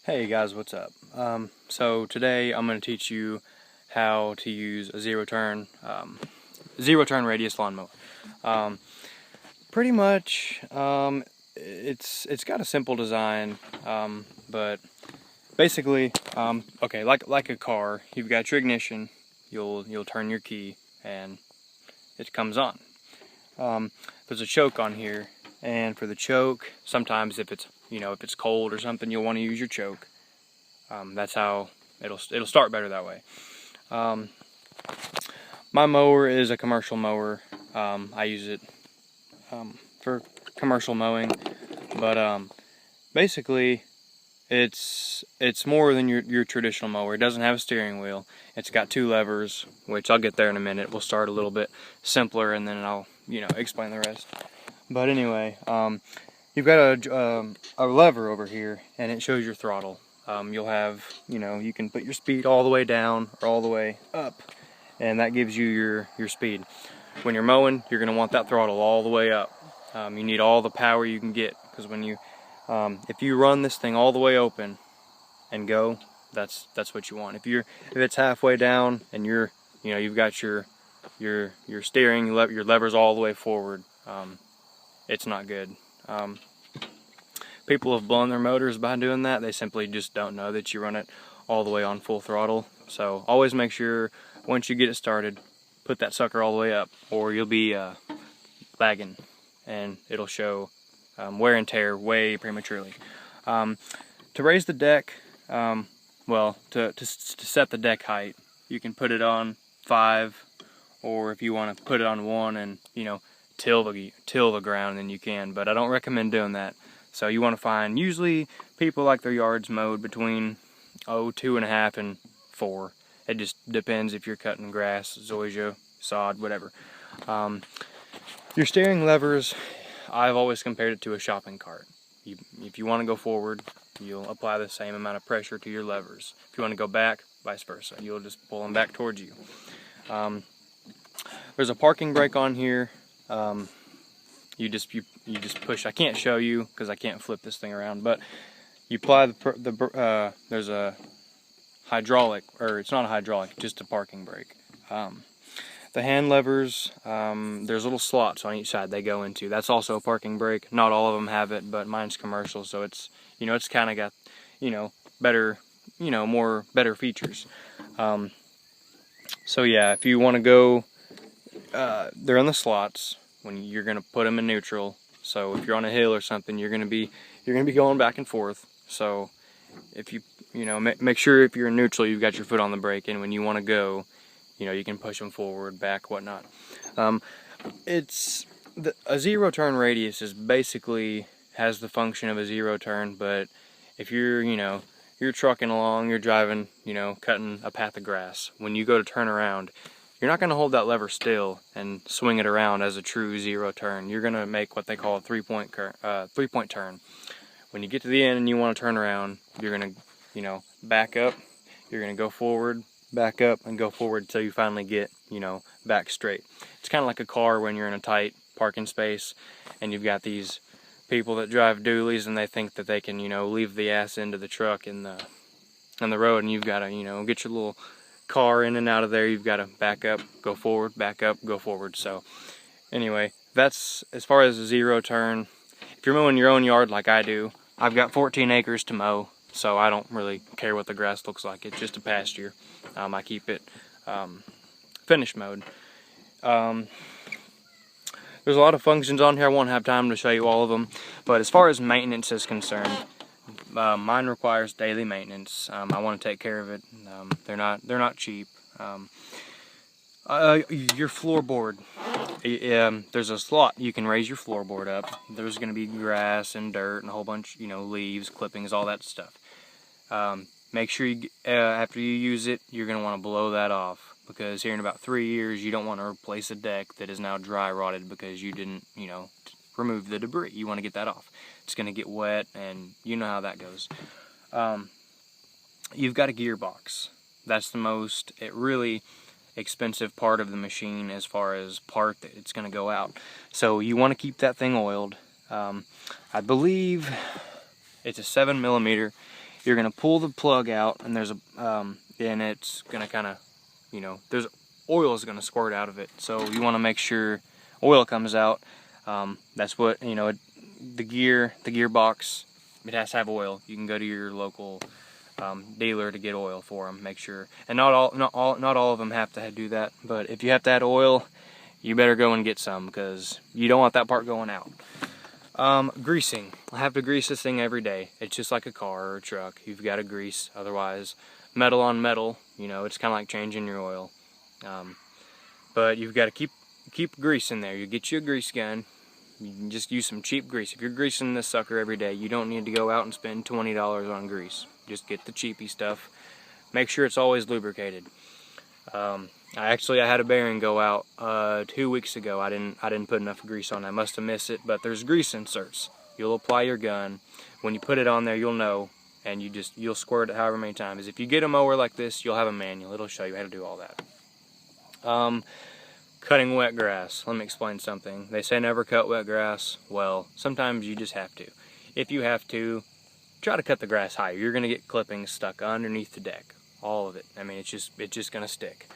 Hey guys, what's up? So today I'm going to teach you how to use a zero turn radius lawnmower. Um, Pretty much, it's got a simple design, but basically, okay, like a car, you've got your ignition, you'll turn your key, and it comes on. There's a choke on here, and for the choke, sometimes if it's cold or something, you'll want to use your choke. That's how it'll start better that way. My mower is a commercial mower. I use it for commercial mowing, but basically it's more than your traditional mower. It doesn't have a steering wheel. It's got two levers, which I'll get there in a minute. We'll start a little bit simpler and then I'll explain the rest. But anyway, you've got a lever over here and it shows your throttle. You'll have, you can put your speed all the way down or all the way up, and that gives you your speed. When you're mowing, you're going to want that throttle all the way up. You need all the power you can get, because if you run this thing all the way open and go, that's what you want. If it's halfway down and you've got your steering, your levers all the way forward, it's not good. People have blown their motors by doing that. They simply just don't know that you run it all the way on full throttle. So always make sure, once you get it started, put that sucker all the way up, or you'll be lagging, and it'll show wear and tear way prematurely. To raise the deck, well, to set the deck height, you can put it on 5, or if you want to put it on 1 and till the ground, then you can. But I don't recommend doing that. So you want to find, usually people like their yards mowed between 2.5 and 4. It just depends if you're cutting grass, zoysia, sod, whatever. Your steering levers, I've always compared it to a shopping cart. If you want to go forward, you'll apply the same amount of pressure to your levers. If you want to go back, vice versa. You'll just pull them back towards you. There's a parking brake on here. You just push. I can't show you because I can't flip this thing around, but you apply there's a hydraulic, or it's not a hydraulic, just a parking brake. The hand levers, there's little slots on each side they go into. That's also a parking brake. Not all of them have it, but mine's commercial, so it's it's kind of got better better features. So yeah, if you want to go, they're in the slots when you're going to put them in neutral. So if you're on a hill or something, you're going to be going back and forth. So if make sure if you're in neutral, you've got your foot on the brake, and when you want to go, you can push them forward, back, whatnot. A zero turn radius is basically has the function of a zero turn, but if you're trucking along, you're driving, cutting a path of grass, when you go to turn around, you're not going to hold that lever still and swing it around as a true zero turn. You're going to make what they call a three-point turn. When you get to the end and you want to turn around, you're going to, back up. You're going to go forward, back up, and go forward until you finally get, back straight. It's kind of like a car when you're in a tight parking space and you've got these people that drive dualies and they think that they can, leave the ass end of the truck in the road, and you've got to, get your little car in and out of there. You've got to back up, go forward, back up, go forward. So anyway, that's as far as a zero turn. If you're mowing your own yard like I do, I've got 14 acres to mow, so I don't really care what the grass looks like. It's just a pasture. I keep it finish mode. There's a lot of functions on here. I won't have time to show you all of them, but as far as maintenance is concerned, mine requires daily maintenance. I want to take care of it. They're not cheap. Your floorboard, there's a slot you can raise your floorboard up. There's going to be grass and dirt and a whole bunch, leaves, clippings, all that stuff. Make sure after you use it, you're going to want to blow that off, because here in about 3 years, you don't want to replace a deck that is now dry rotted because you didn't, remove the debris. You want to get that off. It's going to get wet, and you know how that goes. You've got a gearbox. That's the most really expensive part of the machine as far as part that it's going to go out. So you want to keep that thing oiled. I believe it's a 7mm. you're gonna pull the plug out, and there's a and it's gonna kind of, you know, there's oil is gonna squirt out of it. So you want to make sure oil comes out. That's what, you know, the gearbox, it has to have oil. You can go to your local dealer to get oil for them. Make sure, and not all of them have to do that. But if you have to add oil, you better go and get some, because you don't want that part going out. Greasing. I have to grease this thing every day. It's just like a car or a truck. You've got to grease, otherwise metal on metal, you know, it's kind of like changing your oil. But you've got to keep grease in there. You get you a grease gun. You can just use some cheap grease. If you're greasing this sucker every day, you don't need to go out and spend $20 on grease. Just get the cheapy stuff. Make sure it's always lubricated. I had a bearing go out 2 weeks ago. I didn't put enough grease on. I must have missed it, but there's grease inserts. You'll apply your gun. When you put it on there, you'll know, and you'll squirt it however many times. If you get a mower like this, you'll have a manual. It'll show you how to do all that. Cutting wet grass. Let me explain something. They say never cut wet grass. Well, sometimes you just have to. If you have to, try to cut the grass higher. You're gonna get clippings stuck underneath the deck. All of it. I mean, it's just gonna stick.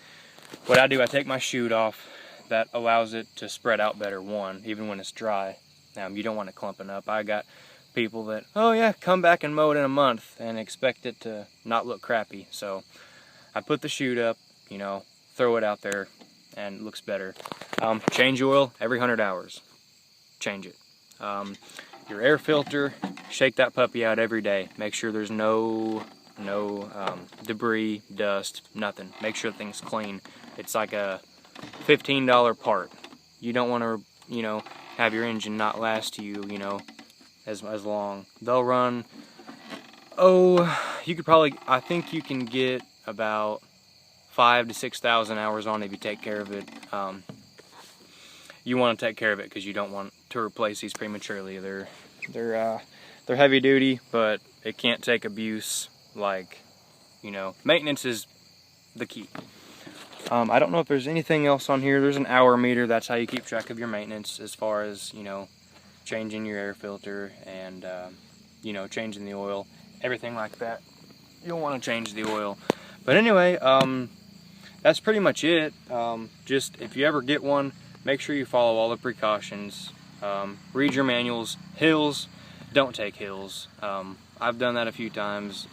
What I do, I take my chute off. That allows it to spread out better, one, even when it's dry. You don't want it clumping up. I got people that, oh yeah, come back and mow it in a month and expect it to not look crappy. So I put the chute up, you know, throw it out there, and it looks better. Change oil every 100 hours. Change it. Your air filter, shake that puppy out every day. Make sure there's no debris, dust, nothing. Make sure things clean. It's like a $15 part. You don't want to, you know, have your engine not last you, you know, as long. They'll run, you could probably, I think you can get about 5,000 to 6,000 hours on it if you take care of it. You want to take care of it because you don't want to replace these prematurely. They're heavy duty, but it can't take abuse. Like, you know, maintenance is the key. I don't know if there's anything else on here. There's an hour meter. That's how you keep track of your maintenance, as far as, you know, changing your air filter and you know, changing the oil, everything like that. You'll want to change the oil. But anyway, that's pretty much it. Just, if you ever get one, make sure you follow all the precautions. Read your manuals. Hills, don't take hills. I've done that a few times.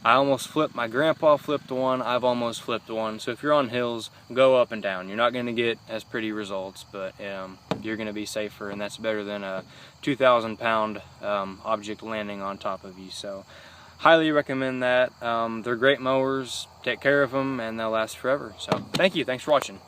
I almost flipped, my grandpa flipped one, I've almost flipped one. So if you're on hills, go up and down. You're not going to get as pretty results, but you're going to be safer, and that's better than a 2,000 pound object landing on top of you. So highly recommend that. They're great mowers. Take care of them, and they'll last forever. So thank you. Thanks for watching.